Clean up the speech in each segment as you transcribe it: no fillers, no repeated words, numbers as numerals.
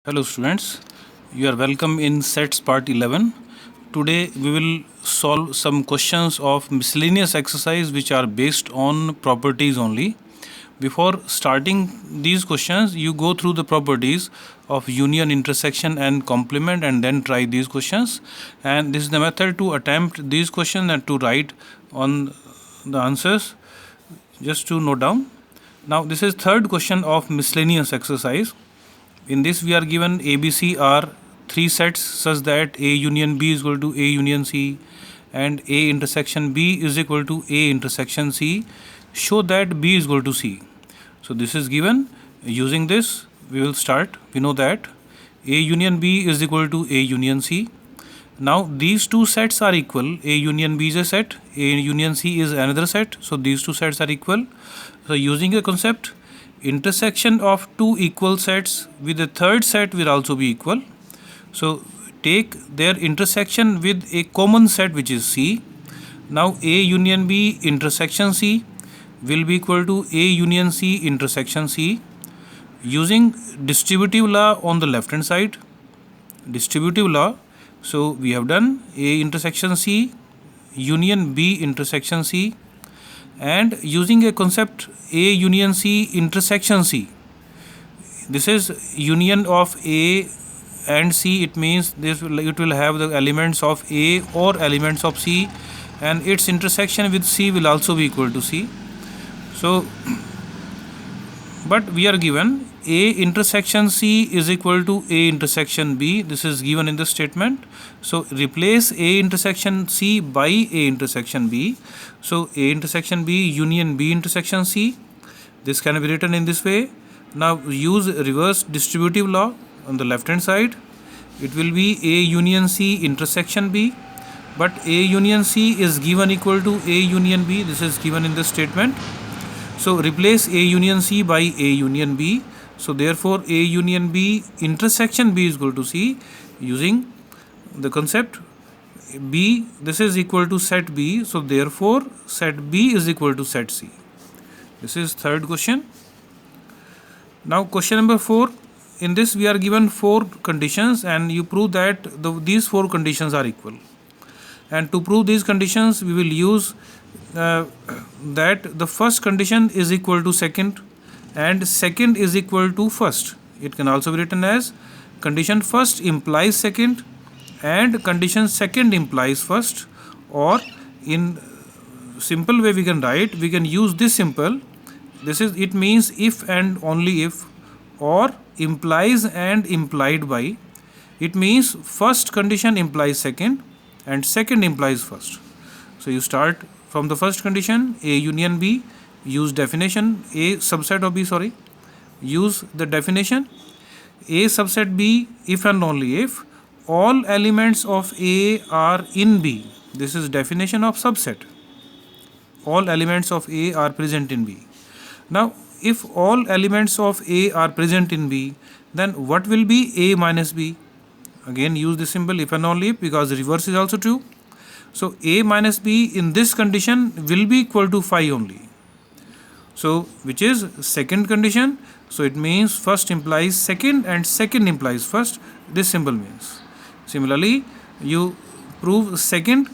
Hello students, you are welcome in sets part 11. Today we will solve some questions of miscellaneous exercise which are based on properties only. Before starting these questions, you go through the properties of union, intersection and complement and then try these questions. And this is the method to attempt these questions and to write on the answers just to note down. Now this is third question of miscellaneous exercise. In this we are given ABC are three sets such that A union B is equal to A union C and A intersection B is equal to A intersection C. Show that B is equal to C. So this is given. Using this we will start. We know that A union B is equal to A union C. Now these two sets are equal. A union B is a set, A union C is another set. So these two sets are equal. So using a concept, intersection of two equal sets with a third set will also be equal. So take their intersection with a common set which is C. Now A union B intersection C will be equal to A union C intersection C. Using distributive law on the left hand side, distributive law, so we have done A intersection C union B intersection C, and using a concept A union C intersection C, this is union of A and C. It means it will have the elements of A or elements of C, and its intersection with C will also be equal to C. So but we are given A intersection C is equal to A intersection B. This is given in the statement. So replace A intersection C by A intersection B. So A intersection B union B intersection C. This can be written in this way. Now use reverse distributive law on the left hand side. It will be A union C intersection B. But A union C is given equal to A union B. This is given in the statement. So replace A union C by A union B. So therefore A union B intersection B is equal to C. Using the concept B, this is equal to set B. So therefore set B is equal to set C. This is third question. Now question number 4. In this we are given 4 conditions and you prove that these 4 conditions are equal. And to prove these conditions we will use that the first condition is equal to second and second is equal to first. It can also be written as condition first implies second and condition second implies first, or in simple way we can use this simple. This is, it means if and only if, or implies and implied by. It means first condition implies second and second implies first. So you start from the first condition A union B, use definition A subset of B, use the definition A subset B if and only if all elements of A are in B. This is definition of subset. All elements of A are present in B. Now if all elements of A are present in B, then what will be A minus B? Again use the symbol if and only if, because the reverse is also true. So A minus B in this condition will be equal to phi only. So which is second condition. So it means first implies second and second implies first. This symbol means. Similarly, you prove second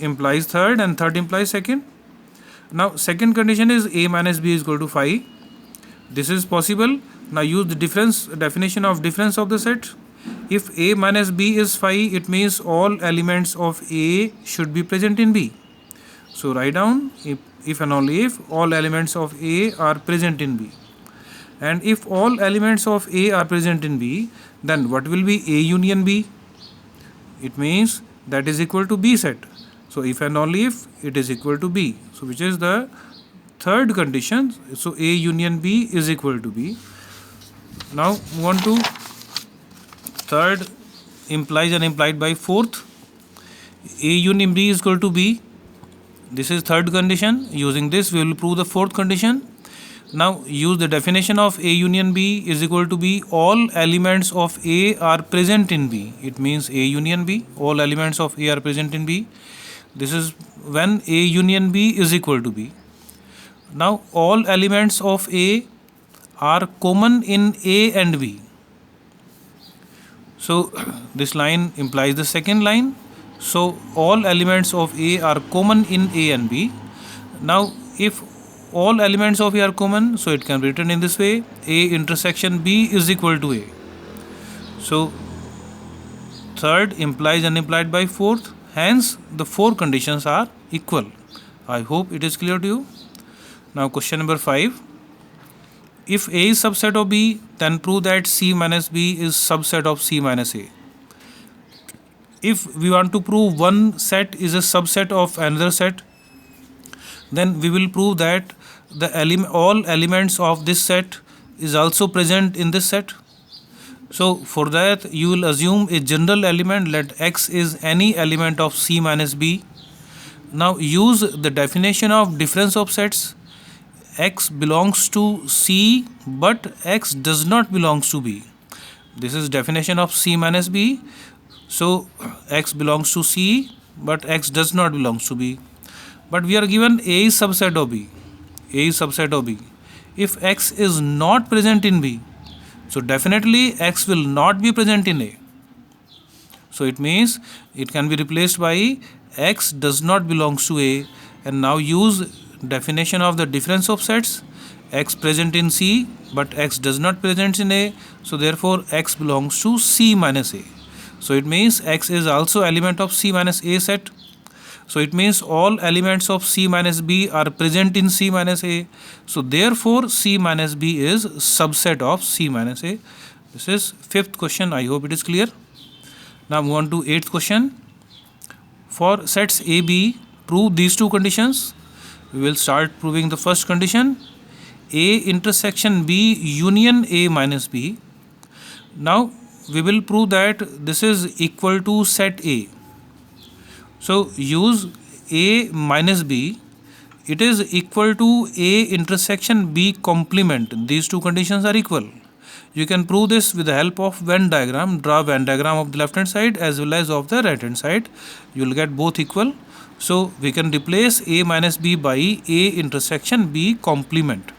implies third and third implies second. Now second condition is A minus B is equal to phi. This is possible. Now use the definition of difference of the set. If A minus B is phi, it means all elements of A should be present in B. So write down if and only if all elements of A are present in B. And if all elements of A are present in B, then what will be A union B? It means that is equal to B set. So if and only if it is equal to B. So which is the third condition. So A union B is equal to B. Now move on to third, implies and implied by. Fourth, A union B is equal to B. This is third condition. Using this we will prove the fourth condition. Now use the definition of A union B is equal to B. All elements of A are present in B. It means A union B. All elements of A are present in B. This is when A union B is equal to B. Now all elements of A are common in A and B. So this line implies the second line. So all elements of A are common in A and B. Now if all elements of A are common, so it can be written in this way: A intersection B is equal to A. So third implies unimplied by fourth, hence the four conditions are equal. I hope it is clear to you. Now question number 5. If A is subset of B, then prove that C minus B is subset of C minus A. If we want to prove one set is a subset of another set, then we will prove that all elements of this set is also present in this set. So for that you will assume a general element, let X is any element of C minus B. Now use the definition of difference of sets. X belongs to C but X does not belongs to B. This is definition of C minus B. So X belongs to C but X does not belongs to B. But we are given A is subset of B. A is subset of B. If X is not present in B, so definitely X will not be present in A. So it means it can be replaced by X does not belongs to A. And now use definition of the difference of sets. X present in C but X does not present in A, so therefore X belongs to C minus A. So it means X is also element of C minus A set. So it means all elements of C minus B are present in C minus A. So therefore C minus B is subset of C minus A. This is 5th question. I hope it is clear. Now move on to 8th question. For sets A, B, prove these two conditions. We will start proving the first condition: A intersection B union A minus B. Now we will prove that this is equal to set A. So use A minus B. It is equal to A intersection B complement. These two conditions are equal. You can prove this with the help of Venn diagram. Draw Venn diagram of the left hand side as well as of the right hand side. You will get both equal. So we can replace A minus B by A intersection B complement.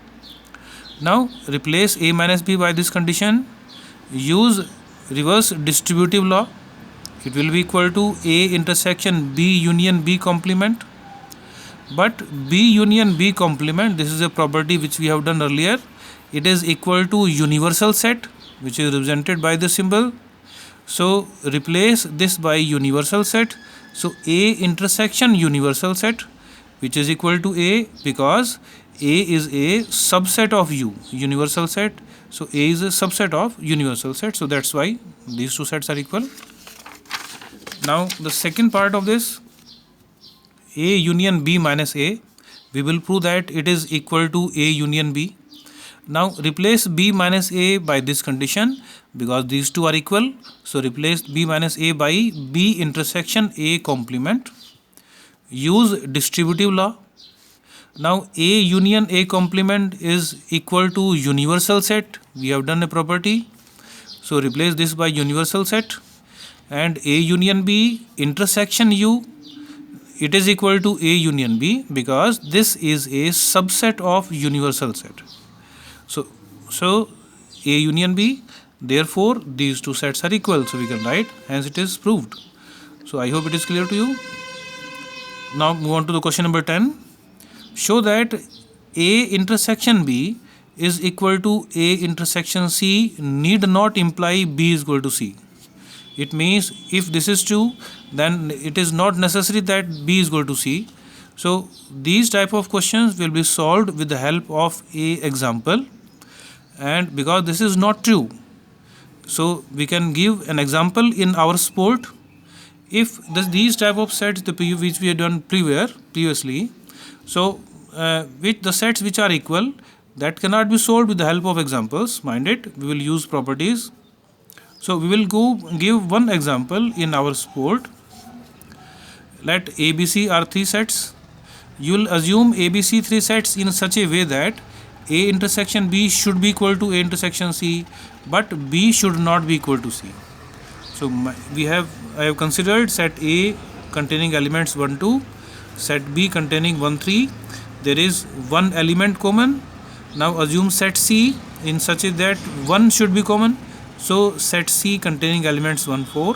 Now replace A minus B by this condition. Use reverse distributive law. It will be equal to A intersection B union B complement. But B union B complement, this is a property which we have done earlier. It is equal to universal set, which is represented by the symbol. So replace this by universal set. So A intersection universal set, which is equal to A, because A is a subset of U, universal set. So A is a subset of universal set. So that's why these two sets are equal. Now the second part of this, A union B minus A, we will prove that it is equal to A union B. Now replace B minus A by this condition, because these two are equal. So replace B minus A by B intersection A complement. Use distributive law. Now A union A complement is equal to universal set. We have done a property. So replace this by universal set. And A union B intersection U, it is equal to A union B, because this is a subset of universal set. So A union B, therefore these two sets are equal. So we can write, hence it is proved. So I hope it is clear to you. Now move on to the question number 10. Show that A intersection B is equal to A intersection C need not imply B is equal to C. It means if this is true, then it is not necessary that B is equal to C. So these type of questions will be solved with the help of a example. And because this is not true, so we can give an example in our sport. If these type of sets which we have done previously, so with the sets which are equal, that cannot be solved with the help of examples. Mind it, we will use properties. So we will give one example in our sport. Let ABC are 3 sets. You will assume ABC 3 sets in such a way that A intersection B should be equal to A intersection C, but B should not be equal to C. So I have considered set A containing elements 1, 2, set B containing 1, 3. There is one element common. Now assume set C in such a that 1 should be common. So set C containing elements 1, 4.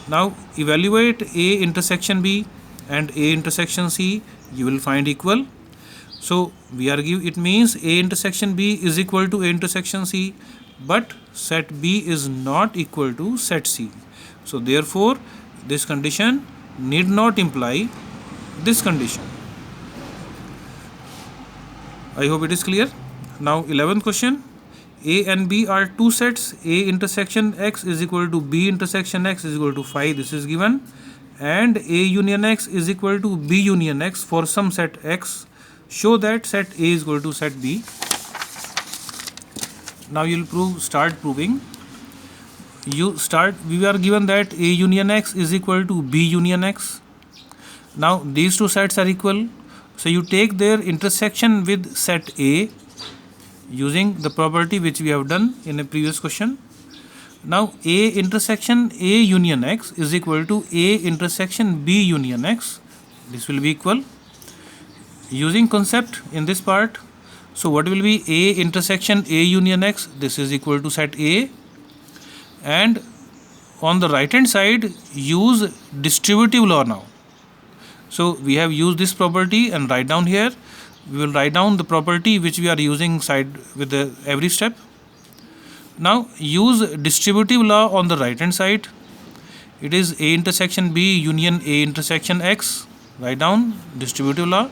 Now evaluate A intersection B and A intersection C. You will find equal. So we are give it means A intersection B is equal to A intersection C, but set B is not equal to set C. So therefore this condition need not imply this condition. I hope it is clear. Now 11th question. A and B are two sets. A intersection X is equal to B intersection X is equal to 5. This is given. And A union X is equal to B union X for some set X. Show that set A is equal to set B. Now you will start proving. We are given that A union X is equal to B union X. Now these two sets are equal. So you take their intersection with set A using the property which we have done in a previous question. Now A intersection A union X is equal to A intersection B union X. This will be equal. Using concept in this part, so what will be A intersection A union X? This is equal to set A. And on the right hand side, use distributive law now. So we have used this property and write down here. We will write down the property which we are using side with every step. Now use distributive law on the right hand side. It is A intersection B union A intersection X. Write down distributive law.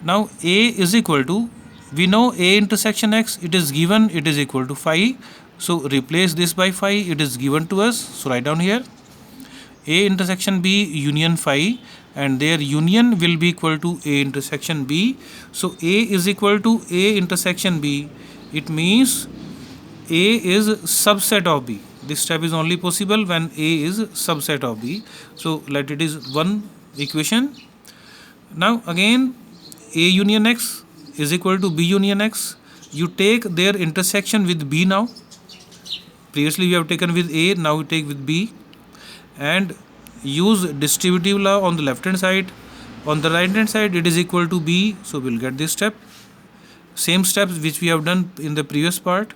Now A is equal to, we know A intersection X, it is given, it is equal to phi. So replace this by phi, it is given to us. So write down here A intersection B union phi, and their union will be equal to A intersection B. So A is equal to A intersection B. It means A is subset of B. This step is only possible when A is subset of B. So let it is one equation. Now again A union X is equal to B union X. You take their intersection with B now. Previously we have taken with A, now we take with B. And use distributive law on the left hand side. On the right hand side it is equal to B, so we'll get this step. Same steps which we have done in the previous part.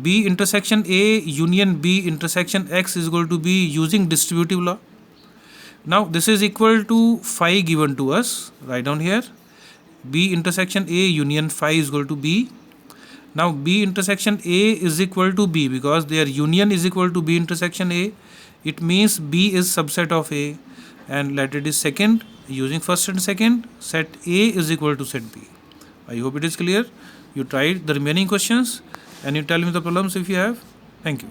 B intersection A union B intersection X is equal to B using distributive law. Now this is equal to phi given to us. Write down here B intersection A union phi is equal to B. Now B intersection A is equal to B because their union is equal to B intersection A. It means B is subset of A, and let it is second. Using first and second, set A is equal to set B. I hope it is clear. You try the remaining questions and you tell me the problems if you have. Thank you.